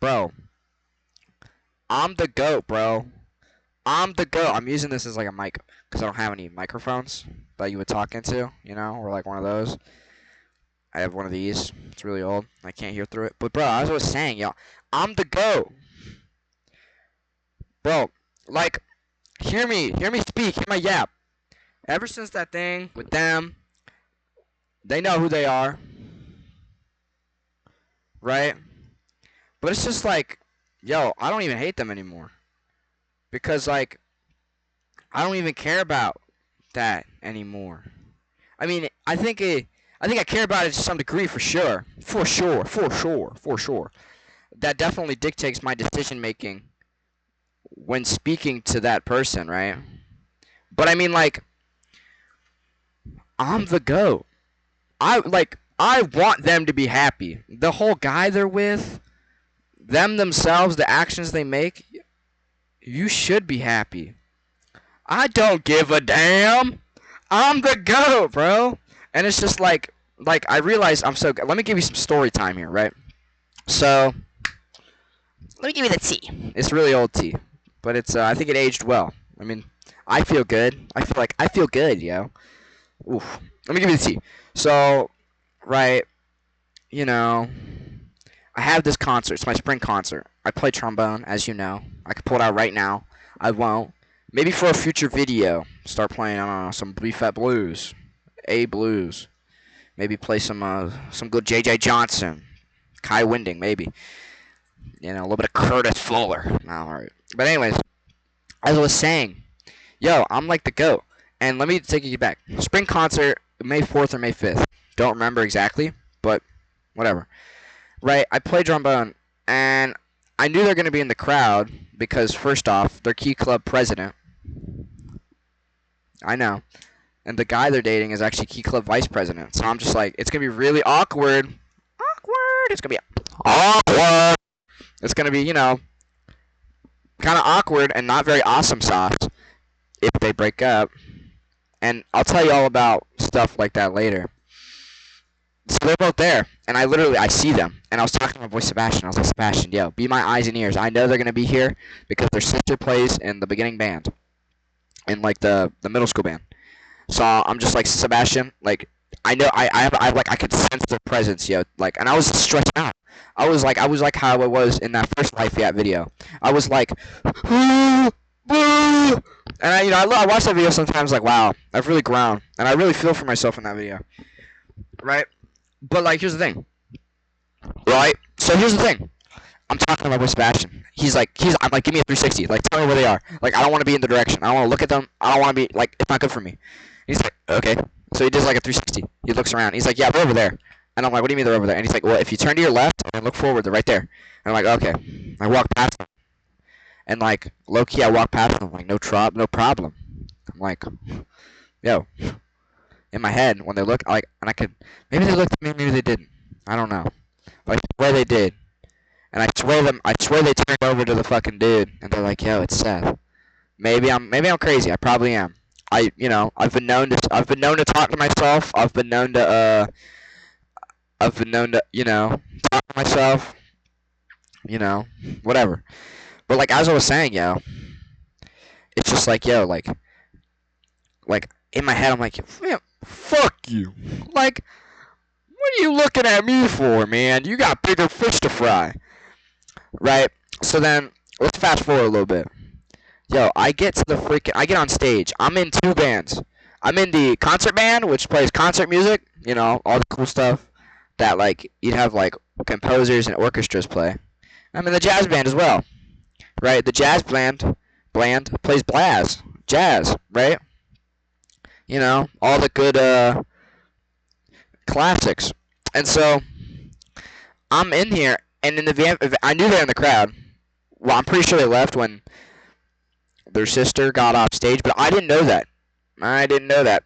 Bro, I'm the GOAT, bro. I'm the GOAT. I'm using this as like a mic because I don't have any microphones that you would talk into, or like one of those. I have one of these. It's really old. I can't hear through it. But bro, as I was saying, y'all, I'm the GOAT. Bro, like, hear me speak, hear my yap. Ever since that thing with them, they know who they are, right? But it's just like, yo, I don't even hate them anymore. Because, like, I don't even care about that anymore. I mean, I think I care about it to some degree for sure. For sure, for sure, for sure. That definitely dictates my decision making when speaking to that person, right? But I mean, like, I'm the GOAT. I want them to be happy. The whole guy they're with, them themselves, the actions they make, you should be happy. I don't give a damn. I'm the GOAT, bro. And it's just like I realize I'm so good. Let me give you some story time here, right? So, let me give you the tea. It's really old tea, but it's I think it aged well. I mean, I feel good. I feel good, yo. Oof. Let me give you the tea. So, right, you know, I have this concert. It's my spring concert. I play trombone, as you know. I could pull it out right now. I won't. Maybe for a future video, start playing, I don't know, some B-flat blues, A blues. Maybe play some good J.J. Johnson, Kai Winding, maybe. A little bit of Curtis Fuller. No, all right. But anyways, as I was saying, yo, I'm like the GOAT. And let me take you back. Spring concert, May 4th or May 5th. Don't remember exactly, but whatever. Right, I play trombone, and I knew they're going to be in the crowd because, first off, they're Key Club president. I know. And the guy they're dating is actually Key Club vice president. So I'm just like, it's going to be really awkward. Awkward. It's going to be awkward. It's going to be, kind of awkward and not very awesome sauce if they break up. And I'll tell you all about stuff like that later. So they're both there, and I see them. And I was talking to my boy Sebastian. I was like, Sebastian, yo, be my eyes and ears. I know they're going to be here because their sister plays in the beginning band, in, like, the middle school band. So I'm just like, Sebastian, like, I know, I could sense their presence, yo. Like, and I was stressed out. I was like how I was in that first Life Yat video. I was like, and I watch that video sometimes, like, wow, I've really grown. And I really feel for myself in that video. Right? But, like, here's the thing. Right? So here's the thing. I'm talking about with Sebastian. I'm like, give me a 360. Like, tell me where they are. Like, I don't want to be in the direction. I don't want to look at them. I don't want to be, like, it's not good for me. He's like, okay. So he does, like, a 360. He looks around. He's like, yeah, they're over there. And I'm like, what do you mean they're over there? And he's like, well, if you turn to your left and look forward, they're right there. And I'm like, okay. I walk past them. And, like, low-key, I walk past them. I'm like, no problem. I'm like, yo. In my head, when they look, like, and I could, maybe they looked at me, maybe they didn't. I don't know. But I swear they did. And I swear they turned over to the fucking dude, and they're like, "Yo, it's Seth." Maybe I'm crazy. I probably am. I've been known to talk to myself. I've been known to, talk to myself. Whatever. But, like, as I was saying, yo, it's just like, yo, like in my head, I'm like, man, fuck you. Like, what are you looking at me for, man? You got bigger fish to fry. Right? So then, let's fast forward a little bit. Yo, I get on stage. I'm in two bands. I'm in the concert band, which plays concert music, all the cool stuff that, like, you'd have, like, composers and orchestras play. I'm in the jazz band as well, right? The jazz band plays jazz, right? All the good classics. And so, I'm in here, and in the van, I knew they were in the crowd. Well, I'm pretty sure they left when their sister got off stage, but I didn't know that. I didn't know that.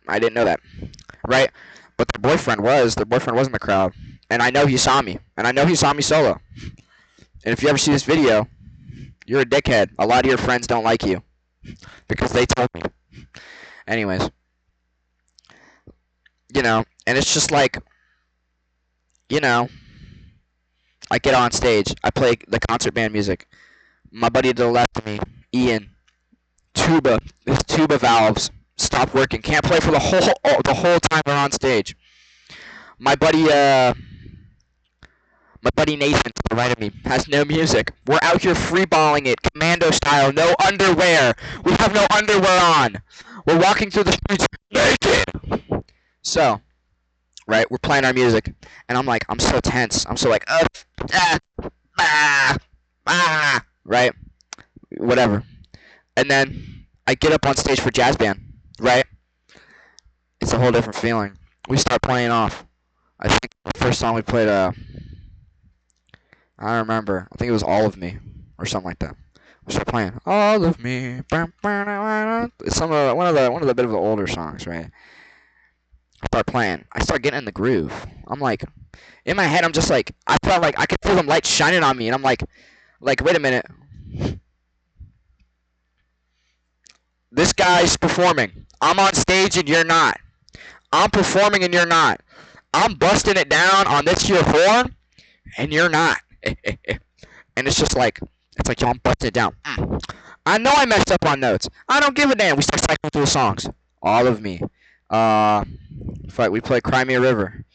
Right? But their boyfriend was. Their boyfriend was in the crowd. And I know he saw me. And I know he saw me solo. And if you ever see this video, you're a dickhead. A lot of your friends don't like you. Because they told me. Anyways. And it's just like, I get on stage. I play the concert band music. My buddy to the left of me, Ian, his tuba valves stop working. Can't play for the whole time we're on stage. My buddy, my buddy Nathan to the right of me has no music. We're out here freeballing it, commando style, no underwear. We have no underwear on. We're walking through the streets naked. So, right, we're playing our music, and I'm so tense. I'm so like, right, whatever. And then I get up on stage for jazz band, right? It's a whole different feeling. We start playing off. I think the first song we played, I don't remember. I think it was All of Me or something like that. We start playing All of Me. It's one of the bit of the older songs, right? I start playing. I start getting in the groove. I'm like, in my head, I'm just like, I felt like I could feel them lights shining on me, and I'm like, wait a minute. This guy's performing. I'm on stage and you're not. I'm performing and you're not. I'm busting it down on this here horn and you're not. And it's like, yo, I'm busting it down. I know I messed up on notes. I don't give a damn. We start cycling through the songs. All of Me. We play Cry Me a River.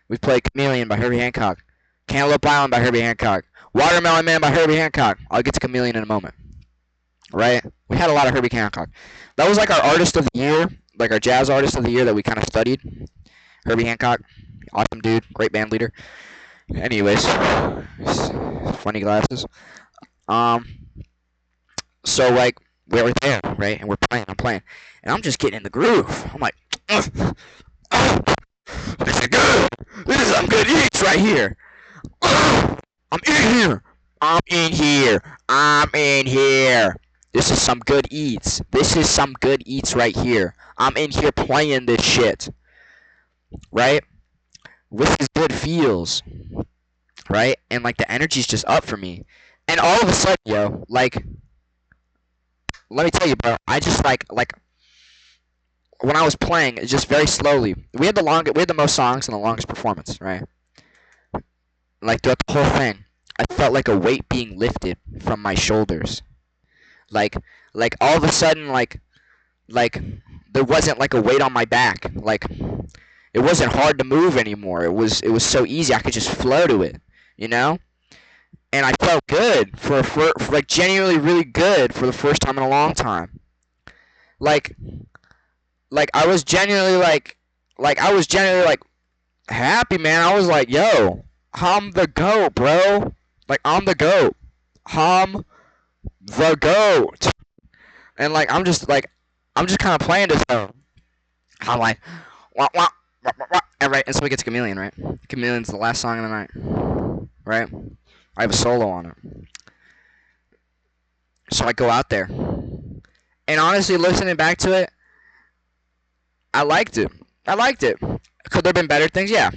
We play Chameleon by Herbie Hancock. Cantaloupe Island by Herbie Hancock. Watermelon Man by Herbie Hancock. I'll get to Chameleon in a moment. Right? We had a lot of Herbie Hancock. That was like our artist of the year, like our jazz artist of the year that we kind of studied. Herbie Hancock, awesome dude, great band leader. Anyways, funny glasses. So like we're there, right? And I'm playing, and I'm just getting in the groove. I'm like, this is good. This is some good eats right here. I'm in here. I'm in here. I'm in here. This is some good eats. This is some good eats right here. I'm in here playing this shit. Right? With these good feels. Right? And like the energy's just up for me. And all of a sudden, yo, like, let me tell you, bro, I just like when I was playing, it's just very slowly. We had the most songs and the longest performance, right? Like throughout the whole thing, I felt like a weight being lifted from my shoulders. Like all of a sudden, like there wasn't like a weight on my back. Like it wasn't hard to move anymore. It was so easy. I could just flow to it, you know. And I felt good for like genuinely really good for the first time in a long time. Like I was genuinely like happy, man. I was like, yo, I'm the GOAT, bro. Like I'm the GOAT. I'm the GOAT. And like I'm just kind of playing this though. I'm like, wah, wah, wah, wah, wah. And right, and so we get to Chameleon, right? Chameleon's the last song of the night, right? I have a solo on it. So I go out there, and honestly, listening back to it, I liked it. Could there have been better things? Yeah.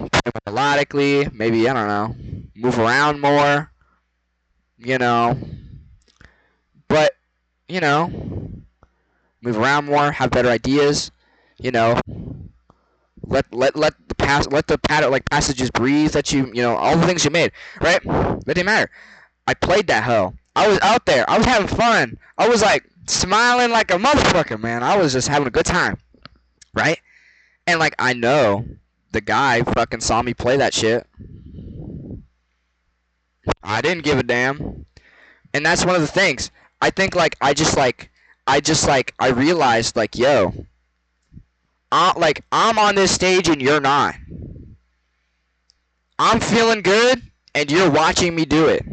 Melodically, maybe, I don't know, move around more, you know. But, you know, move around more, have better ideas, you know. Let the passages breathe that you know, all the things you made, right? That didn't matter. I played that hoe. I was out there. I was having fun. I was like smiling like a motherfucker, man. I was just having a good time, right? And like I know the guy fucking saw me play that shit. I didn't give a damn. And that's one of the things. I think like I realized like, yo, I'm on this stage and you're not. I'm feeling good and you're watching me do it.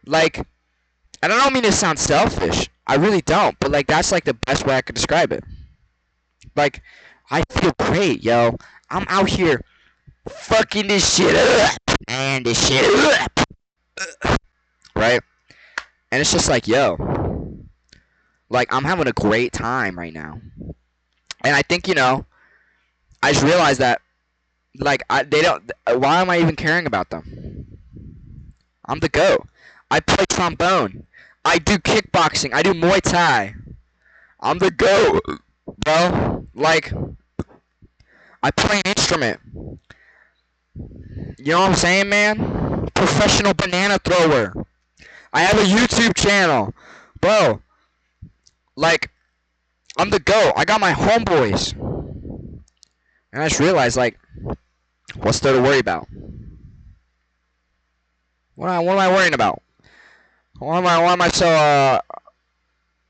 Like, and I don't mean to sound selfish. I really don't. But like that's like the best way I could describe it. Like, I feel great, yo. I'm out here fucking this shit up. And this shit up. Right? And it's just like, yo. Like, I'm having a great time right now. And I think, you know, I just realized that, like, why am I even caring about them? I'm the GOAT. I play trombone. I do kickboxing. I do Muay Thai. I'm the GOAT, bro. Like, I play an instrument. You know what I'm saying, man? Professional banana thrower. I have a YouTube channel. Bro, like, I'm the GOAT. I got my homeboys. And I just realized, like, what's there to worry about? What am I worrying about? Why am I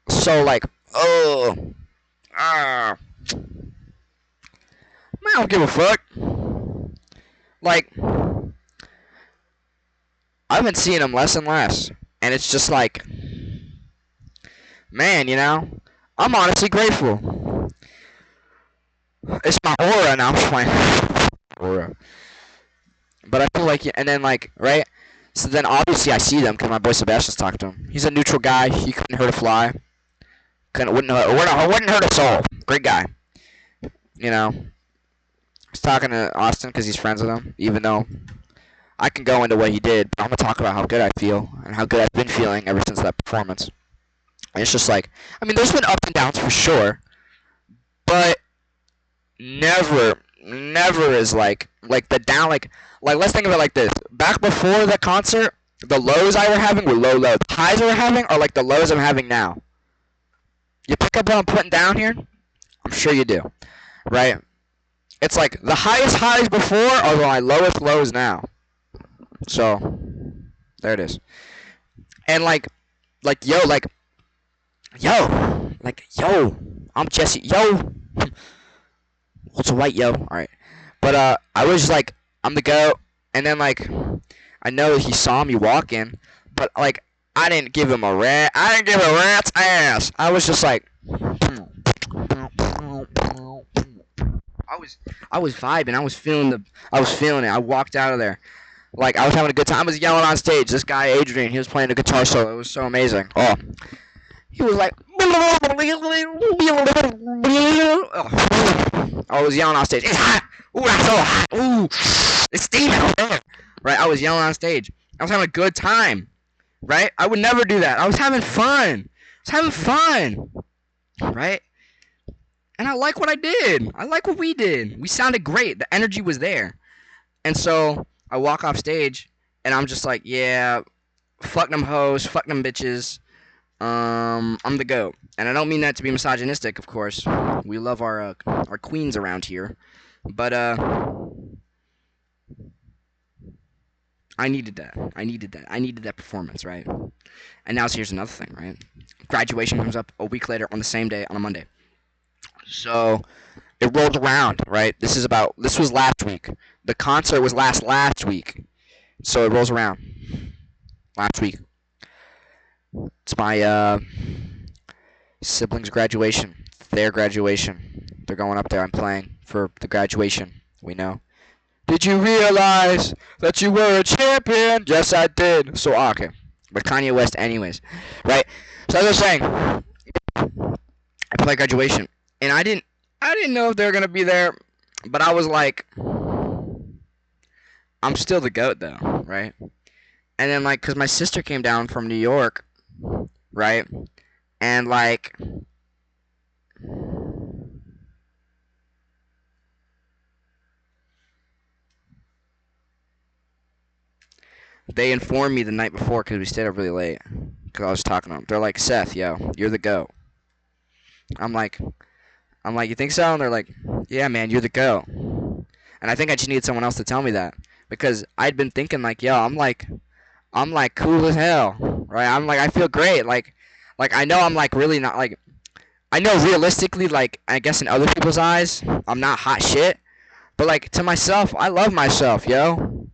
so like, oh, ah, man, I don't give a fuck. Like, I've been seeing them less and less. And it's just like, man, I'm honestly grateful. It's my aura, and I'm just playing aura. But I feel like, and then like, right? So then obviously I see them because my boy Sebastian's talking to him. He's a neutral guy. He couldn't hurt a fly. Wouldn't hurt a soul. Great guy. You know. He's talking to Austin because he's friends with him. Even though I can go into what he did, but I'm gonna talk about how good I feel and how good I've been feeling ever since that performance. And it's just like, I mean, there's been ups and downs for sure, but never is like the down. Like let's think of it like this. Back before the concert, the lows I were having were low. The highs I were having are like the lows I'm having now. You pick up what I'm putting down here? I'm sure you do, right? It's like the highest highs before are my lowest lows now. So, there it is. And yo, I'm Jesse, yo. What's a white yo? Alright. But, I was like, I'm the GOAT. And then, like, I know he saw me walking, but, like, I didn't give him a rat's ass. I was just like, I was vibing. I was feeling it. I walked out of there. Like, I was having a good time. I was yelling on stage. This guy, Adrian, he was playing a guitar solo. It was so amazing. Oh. He was like, I was yelling on stage. It's hot. Ooh, that's so hot. Ooh, it's steaming out there. Right? I was yelling on stage. I was having a good time. Right? I would never do that. I was having fun. Right? And I like what I did. I like what we did. We sounded great. The energy was there. And so I walk off stage, and I'm just like, yeah, fuck them hoes, fuck them bitches. I'm the GOAT. And I don't mean that to be misogynistic, of course. We love our queens around here. But, I needed that. I needed that performance, right? And now here's another thing, right? Graduation comes up a week later on the same day, on a Monday. So it rolled around, right? This was last week. The concert was last week. So it rolls around. Last week. It's my siblings' graduation. Their graduation. They're going up there. I'm playing for the graduation. We know. Did you realize that you were a champion? Yes, I did. So, okay. But Kanye West anyways. Right? So as I was saying, I play graduation. And I didn't know if they were going to be there. But I was like, I'm still the GOAT though. Right? And then like, because my sister came down from New York. Right? And like, they informed me the night before because we stayed up really late. Because I was talking to them. They're like, Seth, yo, you're the GOAT. I'm like, you think so? And they're like, yeah, man, you're the GOAT. And I think I just needed someone else to tell me that. Because I'd been thinking like, yo, I'm like cool as hell. Right? I'm like, I feel great. Like I know I'm like really not like, I know realistically, like, I guess in other people's eyes, I'm not hot shit. But like, to myself, I love myself, yo.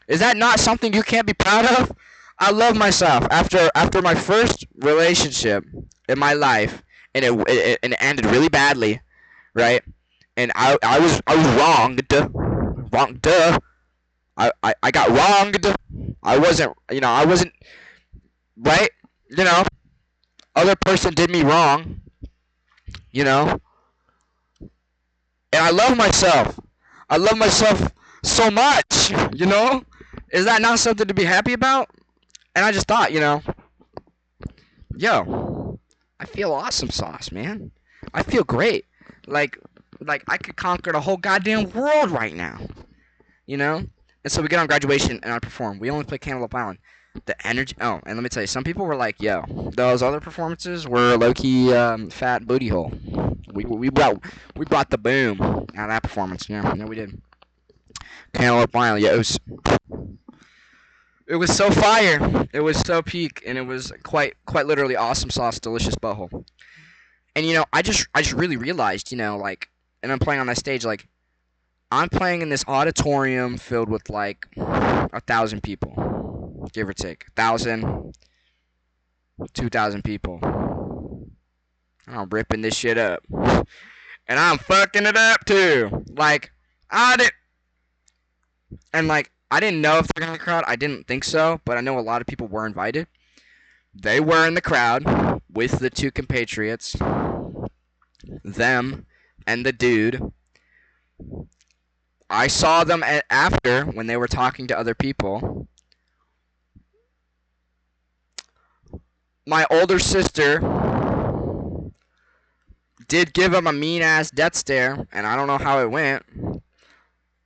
Is that not something you can't be proud of? I love myself. After my first relationship in my life, and it ended really badly, right? And I was wronged. I got wronged. I wasn't right. Other person did me wrong. And I love myself. I love myself so much. Is that not something to be happy about? And I just thought, yo, I feel awesome sauce, man. I feel great. Like I could conquer the whole goddamn world right now. you know. And so we get on graduation and I perform. We only play Cantaloupe Island. The energy. Oh, and let me tell you, some people were like, "Yo, those other performances were low key fat booty hole." We brought the boom out of that performance. Yeah, we did. Cantaloupe Island. Yeah, it was so fire. It was so peak, and it was quite literally awesome sauce, delicious butthole. And I just really realized, like, and I'm playing on that stage, like, I'm playing in this auditorium filled with like 1,000 people, give or take, 1,000, 2,000 people. I'm ripping this shit up, and I'm fucking it up too. Like, I did, and like I didn't know if they're gonna crowd. I didn't think so, but I know a lot of people were invited. They were in the crowd with the two compatriots, them and the dude. I saw them after when they were talking to other people. My older sister did give him a mean ass death stare, and I don't know how it went,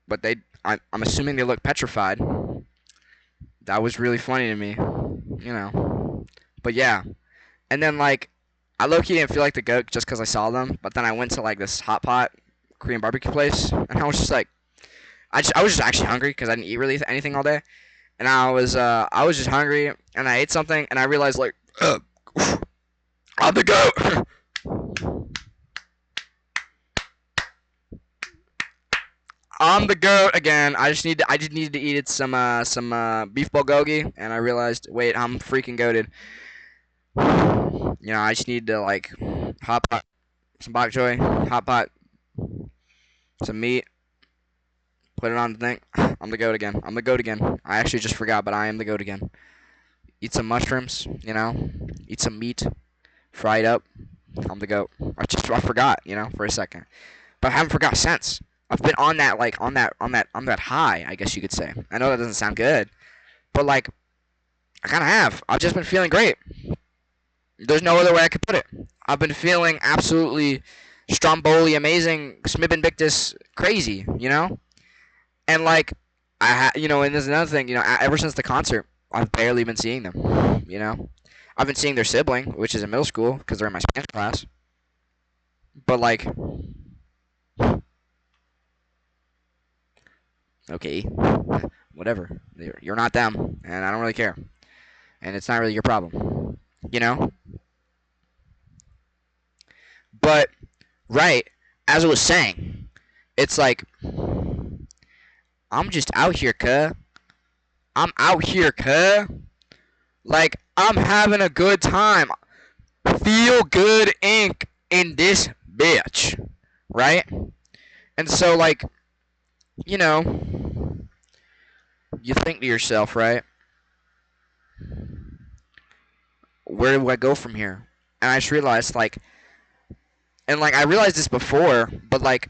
but I'm assuming they looked petrified. That was really funny to me. But yeah, and then like I low-key didn't feel like the goat just because I saw them, but then I went to like this hot pot Korean barbecue place, and I was just like, I was just actually hungry because I didn't eat really anything all day, and I was just hungry, and I ate something, and I realized like, I'm the goat. I'm the goat again. I just needed to eat some beef bulgogi, and I realized, wait, I'm freaking goated. I just need to like hot pot, some bok choy, hot pot, some meat, put it on the thing. I'm the goat again. I'm the goat again. I actually just forgot, but I am the goat again. Eat some mushrooms, eat some meat, fry it up. I'm the goat. I forgot, for a second, but I haven't forgot since. I've been on that like on that high, I guess you could say. I know that doesn't sound good, but like I kind of have. I've just been feeling great. There's no other way I could put it. I've been feeling absolutely Stromboli amazing, Smibbenbictus crazy, And like and there's another thing, ever since the concert, I've barely been seeing them, I've been seeing their sibling, which is in middle school because they're in my Spanish class. But like, okay, whatever. You're not them, and I don't really care. And it's not really your problem, you know? But, right, as I was saying, it's like, I'm just out here, cuh. I'm out here, cuh. Like, I'm having a good time. Feel good ink in this bitch. Right? And so, like, you think to yourself, right? Where do I go from here? And I just realized, like, I realized this before, but like,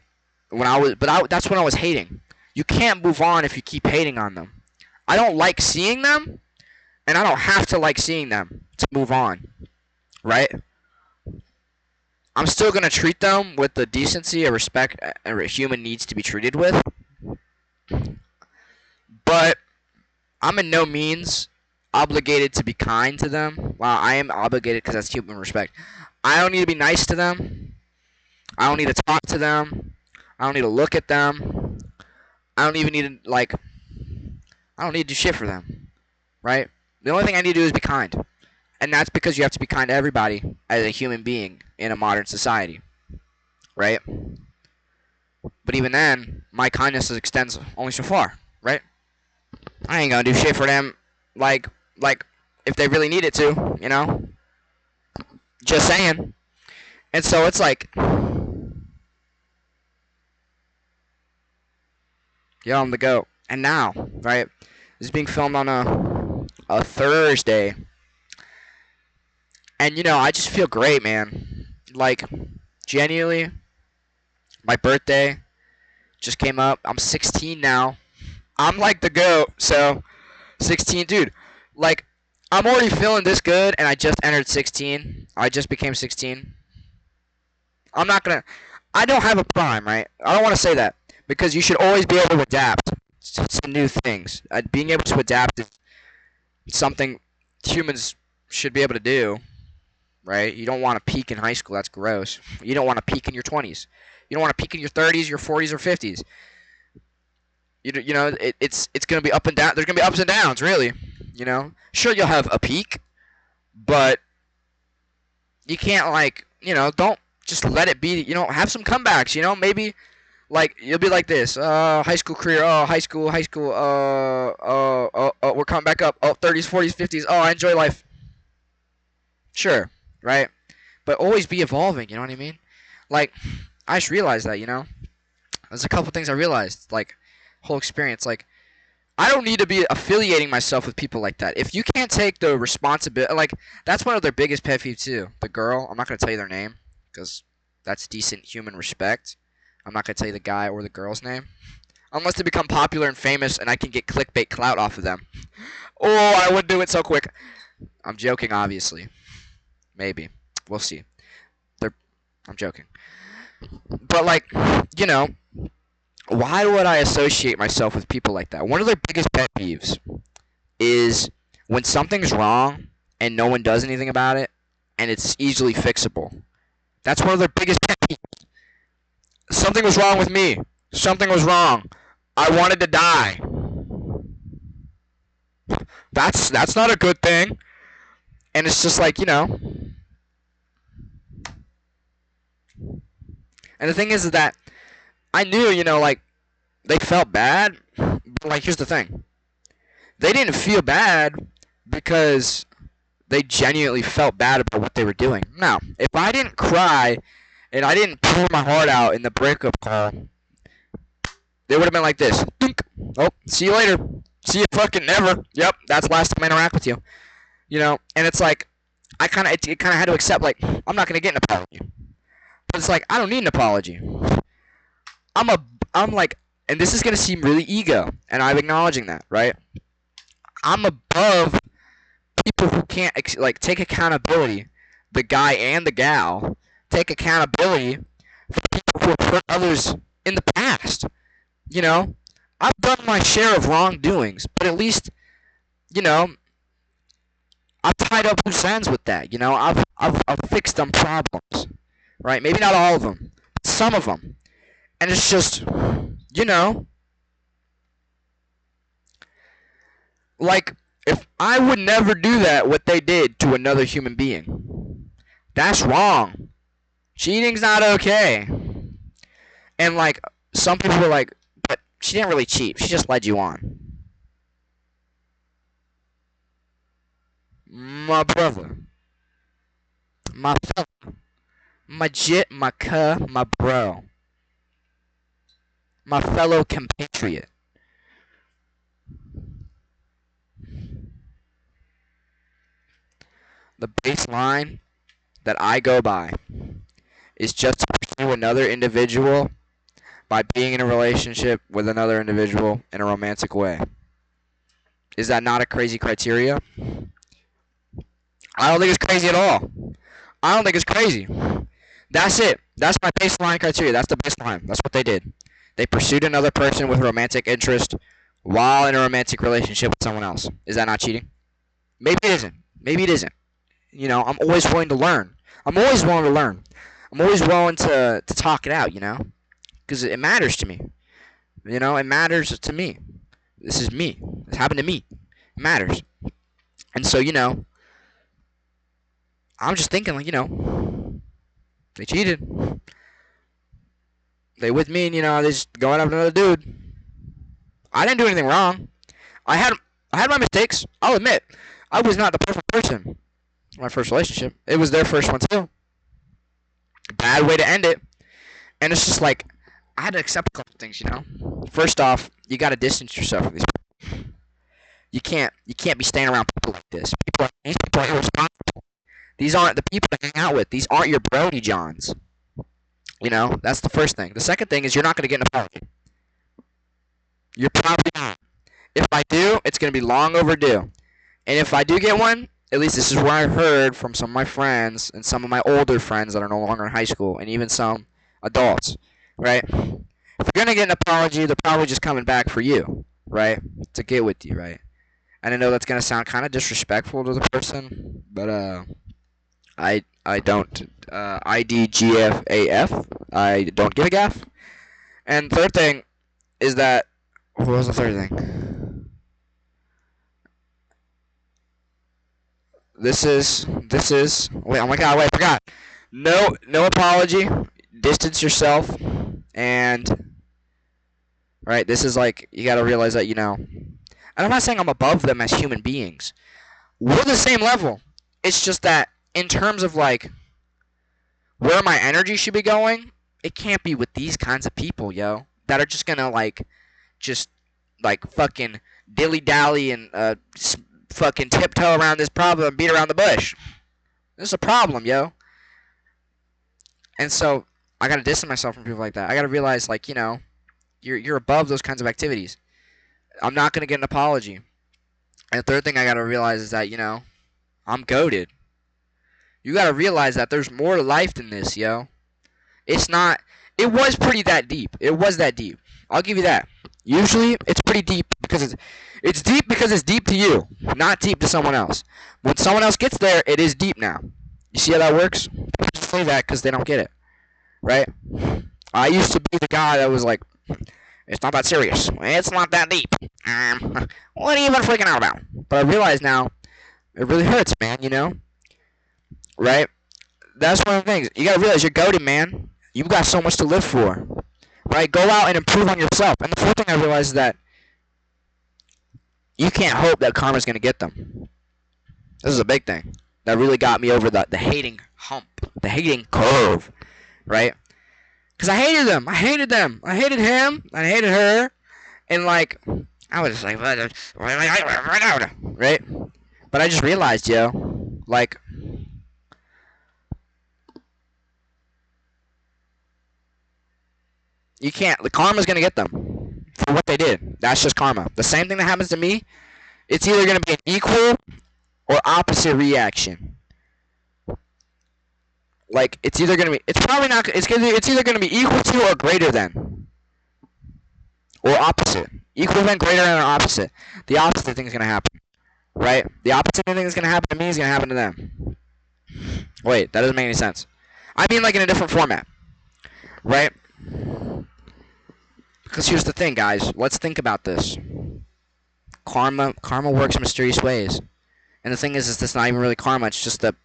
that's when I was hating. You can't move on if you keep hating on them. I don't like seeing them, and I don't have to like seeing them to move on, right? I'm still gonna treat them with the decency and respect a human needs to be treated with, but I'm in no means obligated to be kind to them. Well, I am obligated because that's human respect. I don't need to be nice to them. I don't need to talk to them. I don't need to look at them. I don't even need to, like, I don't need to do shit for them, right? The only thing I need to do is be kind. And that's because you have to be kind to everybody as a human being in a modern society, right? But even then, my kindness extends only so far, right? I ain't gonna do shit for them, like, if they really need it to. Just saying. And so it's like, yo, I'm the GOAT. And now, right, this is being filmed on a Thursday. And, I just feel great, man. Like, genuinely, my birthday just came up. I'm 16 now. I'm like the GOAT, so 16, dude. Like, I'm already feeling this good, and I just entered 16. I just became 16. I don't have a prime, right? I don't want to say that, because you should always be able to adapt some new things. Being able to adapt is something humans should be able to do, right? You don't want to peak in high school. That's gross. You don't want to peak in your 20s. You don't want to peak in your 30s, your 40s, or 50s. You know, it's going to be up and down. There's going to be ups and downs, really. You know, sure, you'll have a peak, but you can't, like, you know, don't just let it be. You know, have some comebacks. You know, maybe, like, you'll be like this. High school career. Oh, high school. We're coming back up. Oh, 30s, 40s, 50s. Oh, I enjoy life. Sure, right? But always be evolving. You know what I mean? Like, I just realized that. You know, there's a couple things I realized. Like, whole experience. Like, I don't need to be affiliating myself with people like that. If you can't take the responsibility, like, that's one of their biggest pet peeves too. The girl, I'm not going to tell you their name because that's decent human respect. I'm not going to tell you the guy or the girl's name. Unless they become popular and famous and I can get clickbait clout off of them. Oh, I would do it so quick. I'm joking, obviously. Maybe. We'll see. I'm joking. But, like, you know, why would I associate myself with people like that? One of their biggest pet peeves is when something's wrong and no one does anything about it and it's easily fixable. That's one of their biggest pet peeves. Something was wrong with me. Something was wrong. I wanted to die. That's not a good thing. And it's just like, you know. And the thing is that I knew, you know, like, they felt bad, but, like, here's the thing. They didn't feel bad because they genuinely felt bad about what they were doing. Now, if I didn't cry and I didn't pour my heart out in the breakup call, they would have been like this. Dunk. Oh, see you later. See you fucking never. Yep, that's the last time I interact with you. You know, and it's like, it kind of had to accept, like, I'm not going to get an apology. But it's like, I don't need an apology. I'm like, and this is going to seem really ego, and I'm acknowledging that, right? I'm above people who can't, like, take accountability, the guy and the gal, take accountability for people who have hurt others in the past. You know, I've done my share of wrongdoings, but at least, you know, I've tied up loose ends with that. You know, I've fixed some problems, right? Maybe not all of them, but some of them. And it's just, you know, like, if I would never do that, what they did to another human being, that's wrong. Cheating's not okay. And, like, some people were like, but she didn't really cheat. She just led you on. My brother. My fella. My jit, my cuh, my bro. My fellow compatriot. The baseline that I go by is just to pursue another individual by being in a relationship with another individual in a romantic way. Is that not a crazy criteria? I don't think it's crazy at all. I don't think it's crazy. That's it. That's my baseline criteria. That's the baseline. That's what they did. They pursued another person with romantic interest while in a romantic relationship with someone else. Is that not cheating? Maybe it isn't. Maybe it isn't. You know, I'm always willing to learn. I'm always willing to learn. I'm always willing to talk it out, you know? Because it matters to me. You know, it matters to me. This is me. This happened to me. It matters. And so, you know, I'm just thinking, like, you know, they cheated. They with me, and, you know, they just going up another dude. I didn't do anything wrong. I had my mistakes. I'll admit. I was not the perfect person in my first relationship. It was their first one too. Bad way to end it. And it's just like, I had to accept a couple things, you know. First off, you got to distance yourself from these people. You can't be staying around people like this. These people are irresponsible. These aren't the people to hang out with. These aren't your Brody Johns. You know, that's the first thing. The second thing is you're not going to get an apology. You're probably not. If I do, it's going to be long overdue. And if I do get one, at least this is what I heard from some of my friends and some of my older friends that are no longer in high school, and even some adults, right? If you're going to get an apology, they're probably just coming back for you. right? To get with you, right? And I know that's gonna sound kind of disrespectful to the person, but I don't IDGFAF. I don't give a gaff. And third thing is that what was the third thing? This is wait, oh my god, wait, I forgot. No apology. Distance yourself and right, this is like you got to realize that, and I'm not saying I'm above them as human beings. We're the same level. It's just that in terms of like where my energy should be going, it can't be with these kinds of people, yo, that are just gonna just like fucking dilly dally and fucking tiptoe around this problem and beat around the bush. This is a problem, yo. And so I gotta distance myself from people like that. I gotta realize, like, you're above those kinds of activities. I'm not gonna get an apology. And the third thing I gotta realize is that, I'm goated. You gotta realize that there's more to life than this, yo. It's not. It was pretty that deep. It was that deep. I'll give you that. Usually, it's pretty deep because it's deep because it's deep to you, not deep to someone else. When someone else gets there, it is deep now. You see how that works? People just say that because they don't get it, right? I used to be the guy that was like, it's not that serious. It's not that deep. What are you even freaking out about? But I realize now, it really hurts, man. Right? That's one of the things. You gotta realize you're goated, man. You've got so much to live for. Right? Go out and improve on yourself. And the fourth thing I realized is that you can't hope that karma's gonna get them. This is a big thing. That really got me over the hating hump. The hating curve. Right? Because I hated them. I hated them. I hated him. I hated her. And like, I was just like, right? But I just realized, yo, like, you can't. The karma's gonna get them for what they did. That's just karma. The same thing that happens to me, it's either gonna be an equal or opposite reaction. Like, it's either gonna be. It's probably not. It's either gonna be equal to or greater than, or opposite. Equal than, greater than, or opposite. The opposite thing is gonna happen, right? The opposite thing that's gonna happen to me is gonna happen to them. Wait, that doesn't make any sense. I mean, like in a different format, right? Because here's the thing, guys. Let's think about this. Karma works in mysterious ways, and the thing is that's not even really karma. It's just the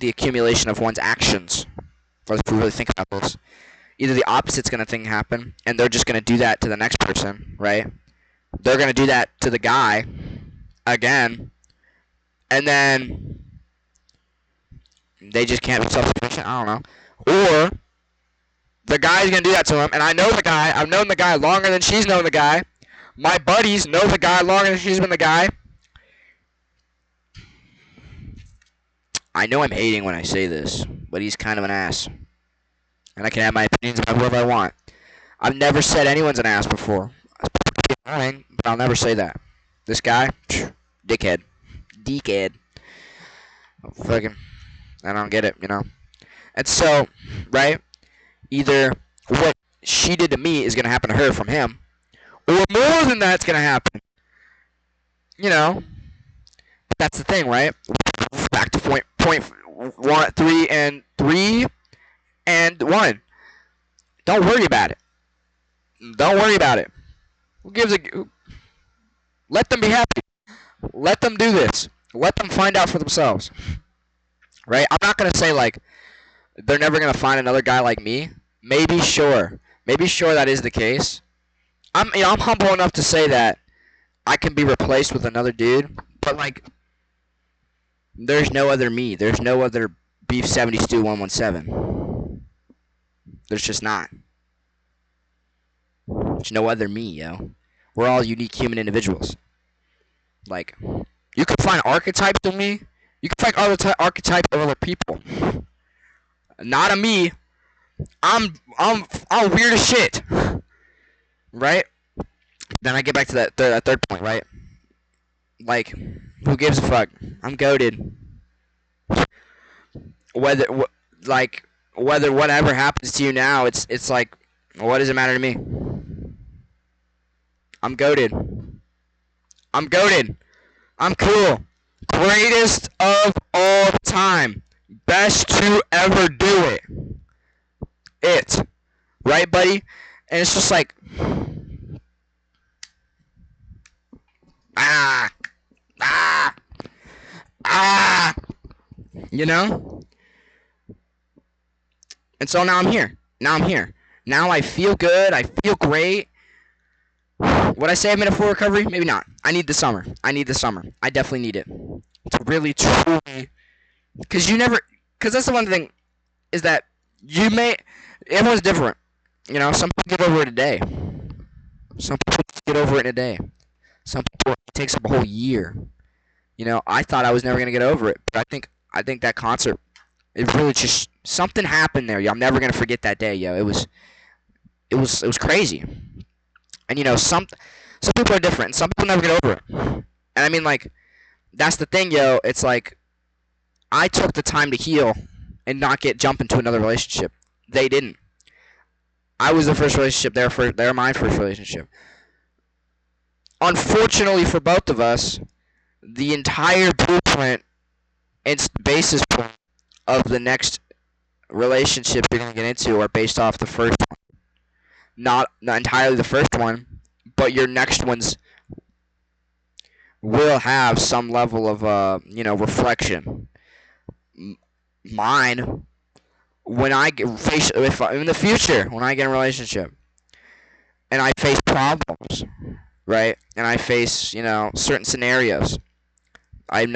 accumulation of one's actions. If we really think about this, either the opposite's gonna happen, and they're just gonna do that to the next person, right? They're gonna do that to the guy again, and then they just can't be self-sufficient. I don't know, or the guy's gonna do that to him, and I know the guy. I've known the guy longer than she's known the guy. My buddies know the guy longer than she's been the guy. I know I'm hating when I say this, but he's kind of an ass. And I can have my opinions about whoever I want. I've never said anyone's an ass before. It's annoying, but I'll never say that. This guy, dickhead. Dickhead. Fucking, I don't get it, And so, right? Either what she did to me is going to happen to her from him, or more than that's going to happen. But that's the thing, right? Back to point 1, 3 and 1. Don't worry about it. Don't worry about it. Who gives a... Let them be happy. Let them do this. Let them find out for themselves. Right? I'm not going to say, like, they're never going to find another guy like me. Maybe sure that is the case. I'm humble enough to say that I can be replaced with another dude, but like there's no other me. There's no other Beef 70 Stew 117. There's just not. There's no other me, yo. We're all unique human individuals. Like, you can find archetypes of me. You can find archetypes of other people. Not a me. I'm weird as shit. Right? Then I get back to that third point, right? Like, who gives a fuck? I'm goated. Whether whatever happens to you now, it's like, what does it matter to me? I'm goated. I'm goated. I'm cool. Greatest of all time. Best to ever do it. Right, buddy? And it's just like, ah, ah, ah, you know? And so now I'm here. Now I feel good. I feel great. Would I say I'm in a full recovery? Maybe not. I need the summer. I definitely need it to really, truly. Because that's the one thing, is that everyone's different. Some people get over it a day. Some people get over it in a day. Some people, it takes them a whole year. I thought I was never going to get over it. But I think that concert, it really just, something happened there, yo. I'm never going to forget that day, yo. It was crazy. And some people are different. Some people never get over it. And I mean, like, that's the thing, yo. It's like, I took the time to heal and not jump into another relationship. They didn't. I was the first relationship. They're my first relationship. Unfortunately for both of us, the entire blueprint and basis point of the next relationship you're going to get into are based off the first one. Not entirely the first one, but your next ones will have some level of reflection. Mine, when I in the future, when I get in a relationship and I face problems, right, and I face certain scenarios I have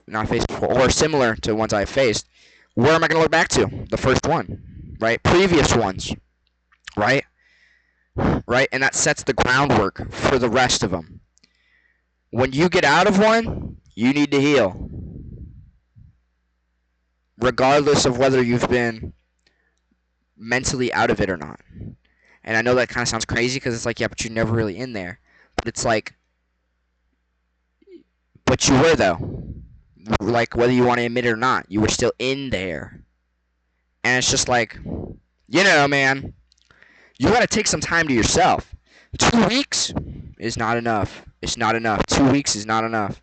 not faced before, or similar to ones I've faced, where am I going to look back to? The first one, right? Previous ones, right? Right, and that sets the groundwork for the rest of them. When you get out of one, you need to heal. Regardless of whether you've been mentally out of it or not. And I know that kind of sounds crazy because it's like, yeah, but you're never really in there. But it's like, but you were, though. Like, whether you want to admit it or not, you were still in there. And it's just like, man, you got to take some time to yourself. 2 weeks is not enough. It's not enough. 2 weeks is not enough.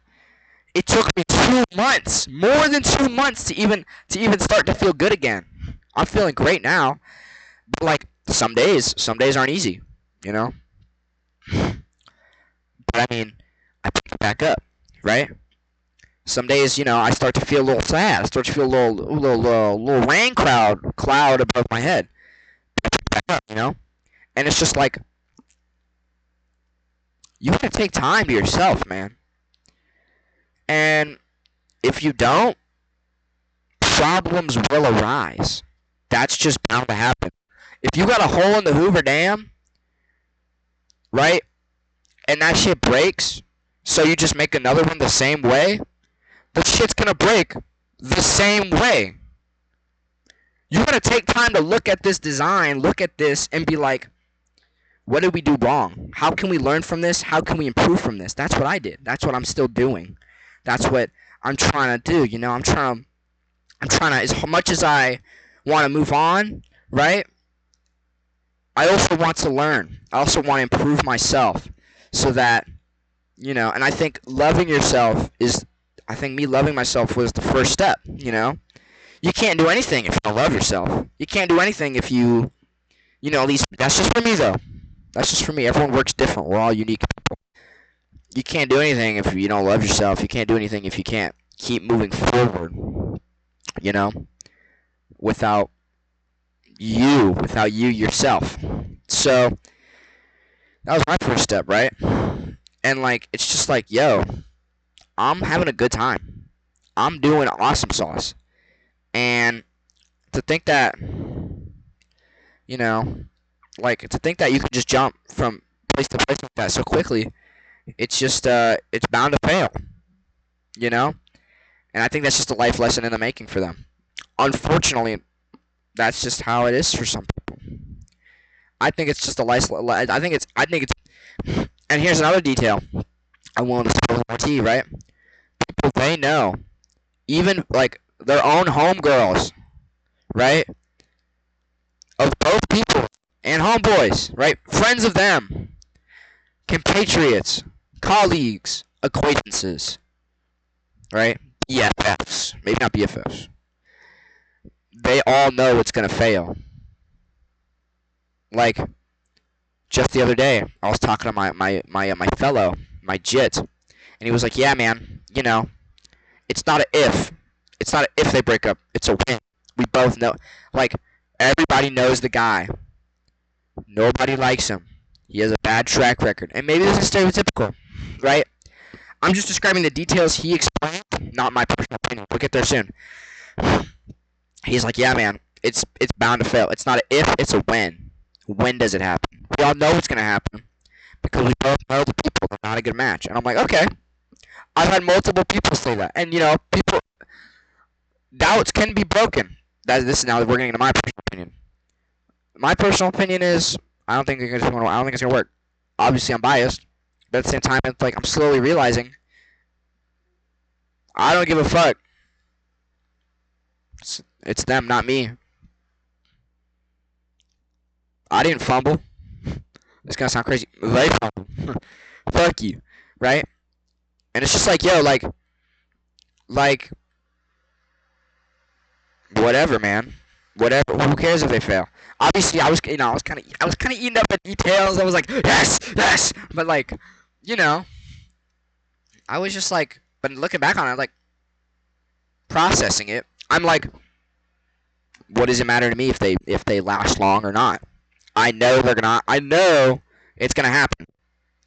It took me 2 months, more than 2 months, to even start to feel good again. I'm feeling great now, but like some days aren't easy, But I mean, I pick it back up, right? Some days, I start to feel a little sad. I start to feel a little rain cloud above my head. I pick it back up, and it's just like, you gotta take time to yourself, man. And if you don't, problems will arise. That's just bound to happen. If you got a hole in the Hoover Dam, right, and that shit breaks, so you just make another one the same way, the shit's gonna break the same way. You gotta take time to look at this design, look at this, and be like, what did we do wrong? How can we learn from this? How can we improve from this? That's what I did. That's what I'm still doing. That's what I'm trying to do. I'm trying to, as much as I want to move on, right? I also want to learn. I also want to improve myself so that, and I think loving yourself me loving myself was the first step, You can't do anything if you don't love yourself. You can't do anything if you, at least, that's just for me, though. That's just for me. Everyone works different. We're all unique people. You can't do anything if you don't love yourself. You can't do anything if you can't keep moving forward, without you yourself. So, that was my first step, right? And, like, it's just like, yo, I'm having a good time. I'm doing awesome sauce. And to think that, to think that you can just jump from place to place like that so quickly, it's just, it's bound to fail, And I think that's just a life lesson in the making for them. Unfortunately, that's just how it is for some people. I think it's just a life. I think it's. And here's another detail. I want to spill more tea, right? People they know, even like their own homegirls, right? Of both people and homeboys, right? Friends of them, compatriots, colleagues, acquaintances, right? BFFs, maybe not BFFs. They all know it's gonna fail. Like just the other day, I was talking to my fellow, my jit, and he was like, "Yeah, man, it's not a if. It's not a if they break up. It's a when. We both know. Like everybody knows the guy. Nobody likes him. He has a bad track record, and maybe this is stereotypical, right? I'm just describing the details he explained, not my personal opinion. We'll get there soon. He's like, yeah, man, it's bound to fail. It's not a if, it's a when. When does it happen? We all know it's gonna happen because we both know the people. They're not a good match. And I'm like, okay. I've had multiple people say that, and people doubts can be broken. This is now we're getting into my personal opinion. My personal opinion is I don't think it's gonna work. Obviously, I'm biased, but at the same time, it's like I'm slowly realizing I don't give a fuck. It's them, not me. I didn't fumble. It's gonna sound crazy. They fumbled. Fuck you, right? And it's just like, yo, like, whatever, man. Whatever. Who cares if they fail? Obviously, I was kind of eating up the details. I was like, yes, but like, I was just like, but looking back on it, like, processing it, I'm like, what does it matter to me if they last long or not? I know it's gonna happen,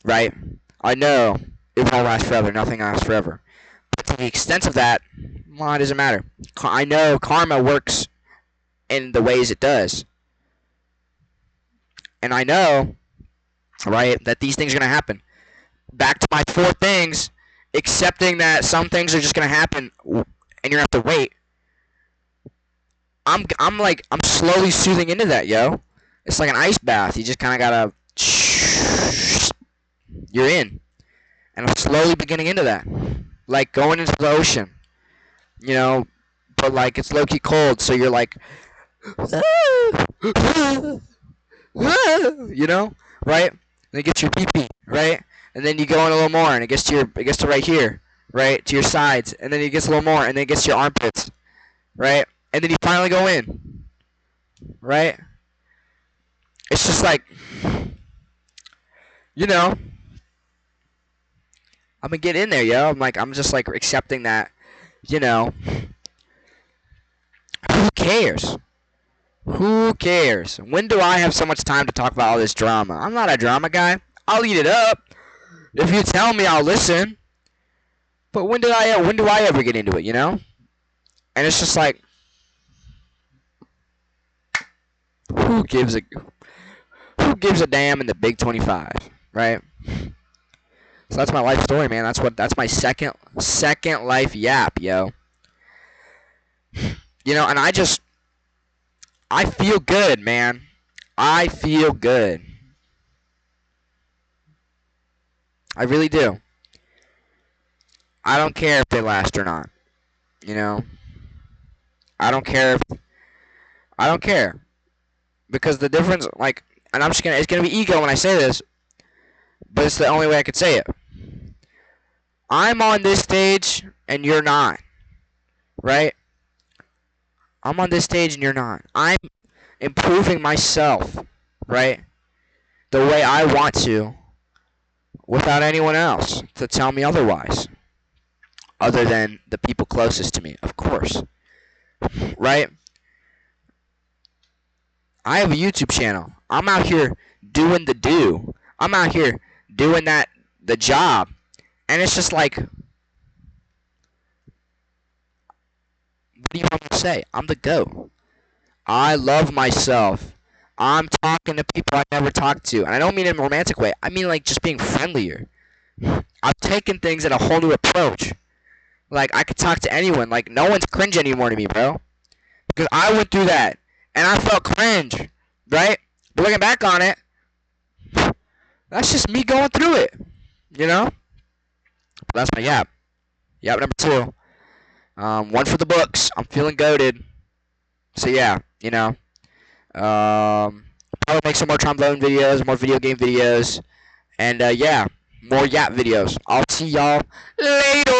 right? I know it won't last forever. Nothing lasts forever. But to the extent of that, well, it doesn't matter. I know karma works in the ways it does. And I know, right, that these things are going to happen. Back to my 4 things, accepting that some things are just going to happen and you're going to have to wait. I'm slowly soothing into that, yo. It's like an ice bath. You just kind of got to, you're in. And I'm slowly beginning into that. Like going into the ocean, but like it's low-key cold, so you're like, right? And it gets your pee-pee, right? And then you go in a little more, and it gets to right here, right? To your sides, and then it gets a little more, and then it gets to your armpits, right? And then you finally go in, right? It's just like, I'm gonna get in there, yo. I'm just like accepting that, who cares? Who cares? When do I have so much time to talk about all this drama? I'm not a drama guy. I'll eat it up. If you tell me, I'll listen. But when do I ever get into it, And it's just like, who gives a damn in the Big 25, right? So that's my life story, man. That's my second life yap, yo. And I feel good, man. I feel good. I really do. I don't care if they last or not. I don't care because the difference, like, and it's gonna be ego when I say this, but it's the only way I could say it. I'm on this stage and you're not, right? I'm on this stage and you're not. I'm improving myself, right? The way I want to, without anyone else to tell me otherwise. Other than the people closest to me, of course. Right? I have a YouTube channel. I'm out here doing the do. I'm out here doing the job. And it's just like, what do you want me to say? I'm the GOAT. I love myself. I'm talking to people I never talked to. And I don't mean in a romantic way. I mean like just being friendlier. I've taken things at a whole new approach. Like, I could talk to anyone. Like, no one's cringe anymore to me, bro. Because I went through that. And I felt cringe. Right? But looking back on it, that's just me going through it. That's my yap. Yap number 2. One for the books. I'm feeling goated. So, yeah. Probably make some more trombone videos, more video game videos. And, yeah. more Yap videos. I'll see y'all later.